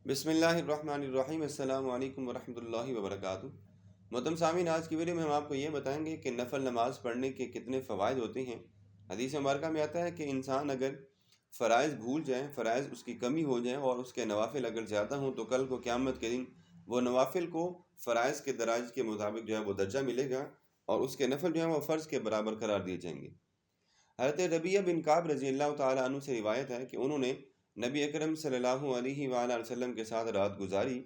بسم اللہ الرحمن الرحیم۔ السلام علیکم ورحمۃ اللہ وبرکاتہ۔ محترم سامعین، آج کی ویڈیو میں ہم آپ کو یہ بتائیں گے کہ نفل نماز پڑھنے کے کتنے فوائد ہوتے ہیں۔ حدیث مبارکہ میں آتا ہے کہ انسان اگر فرائض بھول جائیں، فرائض اس کی کمی ہو جائیں اور اس کے نوافل اگر زیادہ ہوں تو کل کو قیامت کے دن وہ نوافل کو فرائض کے درجے کے مطابق جو ہے وہ درجہ ملے گا اور اس کے نفل جو ہے وہ فرض کے برابر قرار دیے جائیں گے۔ حضرت ربیعہ بن کعب رضی اللہ تعالیٰ عنہ سے روایت ہے کہ انہوں نے نبی اکرم صلی اللہ علیہ وآلہ وسلم کے ساتھ رات گزاری۔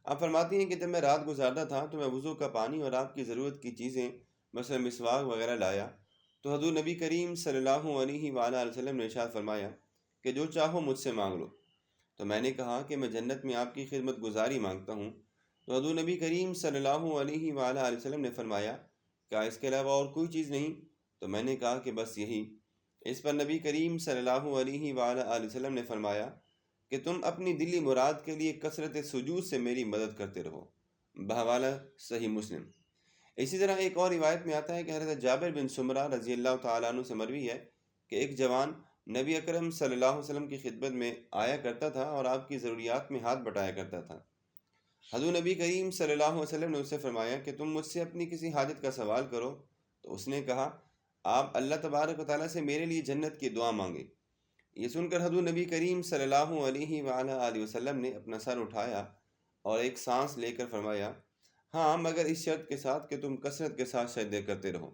آپ فرماتی ہیں کہ جب میں رات گزارتا تھا تو میں وضو کا پانی اور آپ کی ضرورت کی چیزیں مثلا مسواک وغیرہ لایا تو حضور نبی کریم صلی اللہ علیہ وآلہ وسلم نے ارشاد فرمایا کہ جو چاہو مجھ سے مانگ لو۔ تو میں نے کہا کہ میں جنت میں آپ کی خدمت گزاری مانگتا ہوں۔ تو حضور نبی کریم صلی اللہ علیہ وآلہ وسلم نے فرمایا کیا اس کے علاوہ اور کوئی چیز نہیں؟ تو میں نے کہا کہ بس یہی۔ اس پر نبی کریم صلی اللہ علیہ وآلہ وسلم نے فرمایا کہ تم اپنی دلی مراد کے لیے کثرت سجود سے میری مدد کرتے رہو، بحوالہ صحیح مسلم۔ اسی طرح ایک اور روایت میں آتا ہے کہ حضرت جابر بن سمرہ رضی اللہ تعالیٰ عنہ سے مروی ہے کہ ایک جوان نبی اکرم صلی اللہ علیہ وسلم کی خدمت میں آیا کرتا تھا اور آپ کی ضروریات میں ہاتھ بٹایا کرتا تھا۔ حضور نبی کریم صلی اللہ علیہ وسلم نے اس سے فرمایا کہ تم مجھ سے اپنی کسی حاجت کا سوال کرو۔ تو اس نے کہا آپ اللہ تبارک و تعالیٰ سے میرے لیے جنت کی دعا مانگے۔ یہ سن کر حضور نبی کریم صلی اللہ علیہ وآلہ وسلم نے اپنا سر اٹھایا اور ایک سانس لے کر فرمایا ہاں، مگر اس شرط کے ساتھ کہ تم کثرت کے ساتھ سجدے کرتے رہو۔